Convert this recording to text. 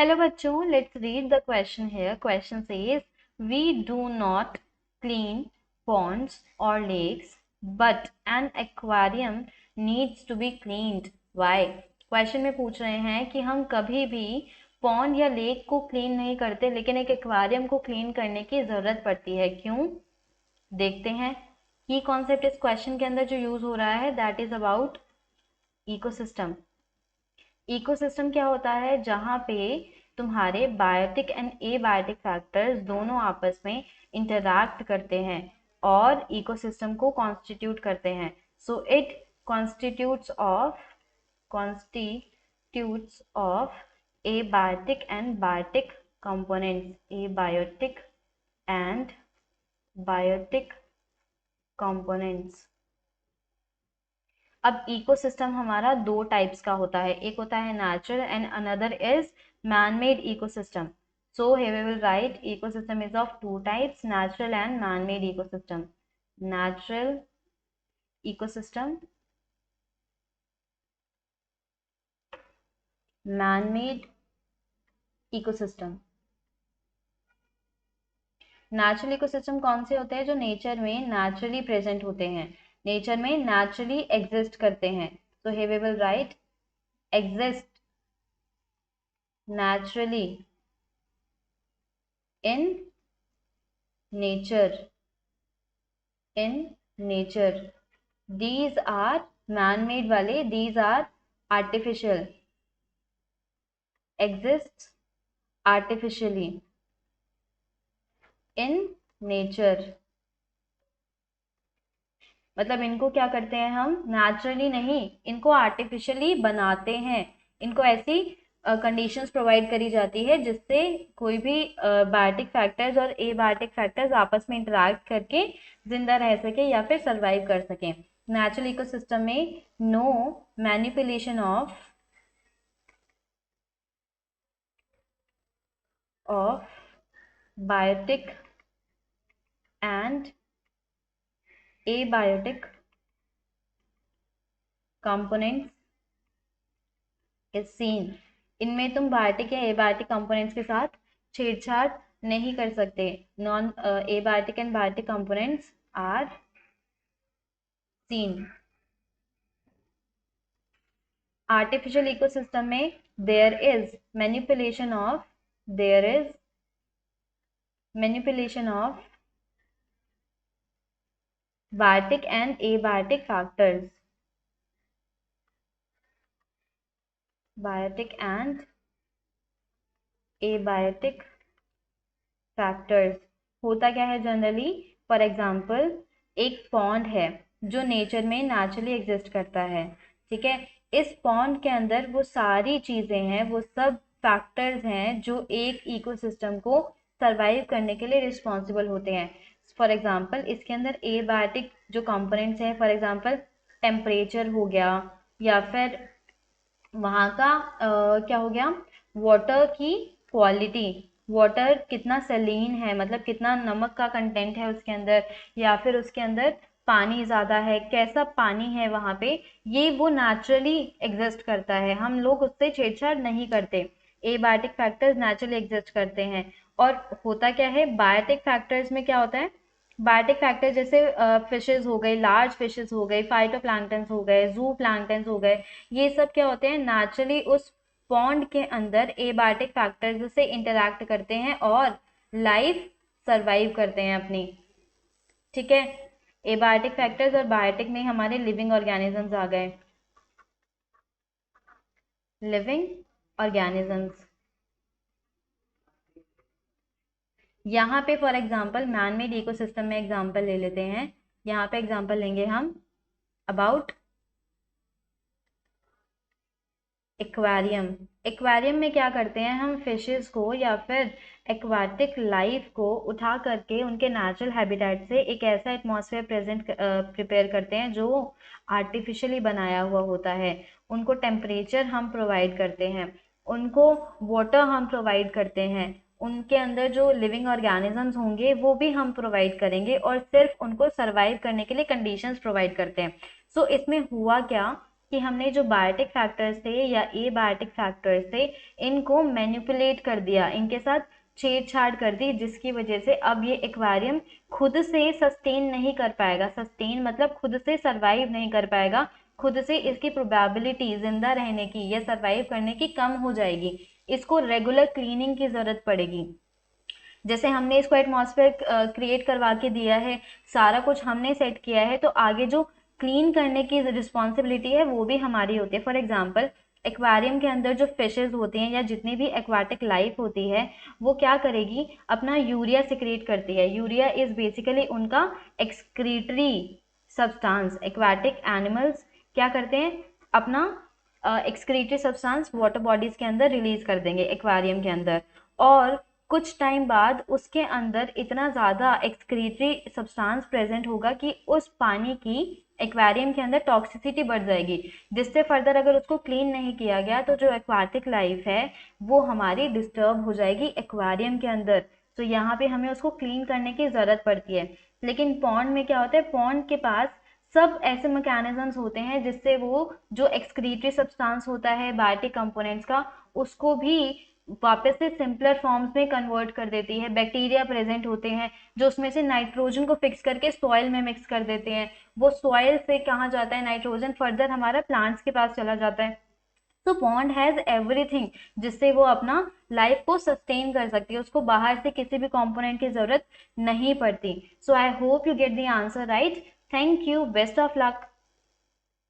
Hello बच्चों, let's read the question here. Question says, we do not clean ponds or lakes, but an aquarium needs to be cleaned. Why? Question में पूछ रहे हैं कि हम कभी भी पॉन्ड या लेक को क्लीन नहीं करते, लेकिन एक एक्वेरियम को क्लीन करने की जरूरत पड़ती है। क्यों? देखते हैं। की कॉन्सेप्ट इस क्वेश्चन के अंदर जो यूज हो रहा है that is about ecosystem. Ecosystem क्या होता है? जहां पे तुम्हारे बायोटिक एंड एबायोटिक फैक्टर्स दोनों आपस में इंटरैक्ट करते हैं और इकोसिस्टम को कॉन्स्टिट्यूट करते हैं। So it constitutes of abiotic and biotic components, abiotic and biotic components. अब इकोसिस्टम हमारा दो टाइप्स का होता है, एक होता है natural and another is man made ecosystem. So here we will write ecosystem is of two types, natural and man made ecosystem. Natural ecosystem, man made ecosystem. Natural ecosystem कौन से होते हैं? जो नेचर में नेचुरली प्रेजेंट होते हैं, nature में naturally exist करते हैं। सो here we will write exist naturally in nature. These are man made वाले, these are artificial, exists artificially in nature। मतलब इनको क्या करते हैं हम? नेचुरली नहीं, इनको आर्टिफिशियली बनाते हैं। इनको ऐसी कंडीशंस प्रोवाइड करी जाती है जिससे कोई भी बायोटिक फैक्टर्स और एबायोटिक फैक्टर्स आपस में इंटरैक्ट करके जिंदा रह सके या फिर सरवाइव कर सके। नेचुरल इकोसिस्टम में no manipulation of biotic and abiotic components is seen. इनमें तुम बायोटिक या एबायोटिक कंपोनेंट्स के साथ छेड़छाड़ नहीं कर सकते। Non abiotic and biotic components are seen. Artificial ecosystem में there is manipulation of biotic and abiotic factors, biotic and abiotic factors. होता क्या है जनरली? फॉर एग्जाम्पल, एक पॉन्ड है जो नेचर में नेचुरली एग्जिस्ट करता है, ठीक है। इस पॉन्ड के अंदर वो सारी चीजें हैं, वो सब फैक्टर्स हैं जो एक इकोसिस्टम को सरवाइव करने के लिए रिस्पॉन्सिबल होते हैं। फॉर एग्जाम्पल, इसके अंदर एबायोटिक जो कंपोनेंट्स हैं, फॉर एग्जाम्पल टेम्परेचर हो गया, या फिर वहाँ का क्या हो गया, वाटर की क्वालिटी, वाटर कितना सलीन है, मतलब कितना नमक का कंटेंट है उसके अंदर, या फिर उसके अंदर पानी ज़्यादा है, कैसा पानी है वहाँ पे, ये वो नेचुरली एग्जिस्ट करता है, हम लोग उससे छेड़छाड़ नहीं करते। एबायोटिक फैक्टर्स नेचुरली एग्जिस्ट करते हैं। और होता क्या है, बायोटिक फैक्टर्स में क्या होता है? बायोटिक फैक्टर जैसे फिशेज हो गए, लार्ज फिशेज हो गए, फाइटोप्लैंक्टन्स हो गए, जू प्लैंक्टन्स हो गए, ये सब क्या होते हैं? नेचुरली उस पॉन्ड के अंदर एबायोटिक फैक्टर्स से इंटरैक्ट करते हैं और लाइफ सरवाइव करते हैं अपनी, ठीक है। एबायोटिक फैक्टर्स और बायोटिक में हमारे लिविंग ऑर्गेनिजम्स आ गए, लिविंग ऑर्गेनिजम्स। यहाँ पे for example man made ecosystem में एग्जाम्पल ले लेते हैं। यहाँ पे एग्जाम्पल लेंगे हम अबाउट एक्वेरियम। एक्वेरियम में क्या करते हैं हम? फिशेस को या फिर एक्वाटिक लाइफ को उठा करके उनके नेचुरल हैबिटेट से एक ऐसा एटमॉस्फेयर प्रिपेयर करते हैं जो आर्टिफिशियली बनाया हुआ होता है। उनको टेम्परेचर हम प्रोवाइड करते हैं, उनको वाटर हम प्रोवाइड करते हैं, उनके अंदर जो लिविंग ऑर्गेनिजम्स होंगे वो भी हम प्रोवाइड करेंगे, और सिर्फ उनको सर्वाइव करने के लिए कंडीशंस प्रोवाइड करते हैं। सो इसमें हुआ क्या कि हमने जो बायोटिक फैक्टर्स थे या एबायोटिक फैक्टर्स थे, इनको मैनिपुलेट कर दिया, इनके साथ छेड़छाड़ कर दी, जिसकी वजह से अब ये एक्वेरियम खुद से सस्टेन नहीं कर पाएगा। सस्टेन मतलब खुद से सरवाइव नहीं कर पाएगा, खुद से इसकी प्रोबेबिलिटी जिंदा रहने की या सरवाइव करने की कम हो जाएगी। इसको रेगुलर क्लीनिंग की जरूरत पड़ेगी। जैसे हमने इसको एटमॉस्फेयर क्रिएट करवा के दिया है, सारा कुछ हमने सेट किया है, तो आगे जो क्लीन करने की रिस्पॉन्सिबिलिटी है वो भी हमारी होती है। फॉर एग्जाम्पल, एक्वेरियम के अंदर जो फिशेज होती हैं या जितनी भी एक्वाटिक लाइफ होती है, वो क्या करेगी, अपना यूरिया सिक्रेट करती है। यूरिया इज बेसिकली उनका एक्सक्रीटरी सब्सटेंस। एक्वाटिक एनिमल्स क्या करते हैं, अपना एक्सक्रीटरी सब्सटेंस वाटर बॉडीज के अंदर रिलीज कर देंगे एक्वेरियम के अंदर, और कुछ टाइम बाद उसके अंदर इतना ज़्यादा एक्सक्रीटरी सब्सटेंस प्रेजेंट होगा कि उस पानी की एक्वेरियम के अंदर टॉक्सिसिटी बढ़ जाएगी, जिससे फर्दर अगर उसको क्लीन नहीं किया गया तो जो एक्वाटिक लाइफ है वो हमारी डिस्टर्ब हो जाएगी एक्वेरियम के अंदर। तो यहाँ पे हमें उसको क्लीन करने की ज़रूरत पड़ती है। लेकिन पॉन्ड में क्या होता है, पॉन्ड के पास सब ऐसे मैकेनिज्म्स होते हैं जिससे वो जो एक्सक्रीटरी सब्सटेंस होता है बायोटिक कंपोनेंट्स का, उसको भी वापस से सिंपलर फॉर्म्स में कन्वर्ट कर देती है। बैक्टीरिया प्रेजेंट होते हैं जो उसमें से नाइट्रोजन को फिक्स करके सॉइल में मिक्स कर देते हैं। वो सॉइल से कहाँ जाता है नाइट्रोजन, फर्दर हमारा प्लांट्स के पास चला जाता है। तो पॉन्ड हैज एवरीथिंग जिससे वो अपना लाइफ को सस्टेन कर सकती है, उसको बाहर से किसी भी कंपोनेंट की जरूरत नहीं पड़ती। So I hope you get the answer right. Thank you, best of luck.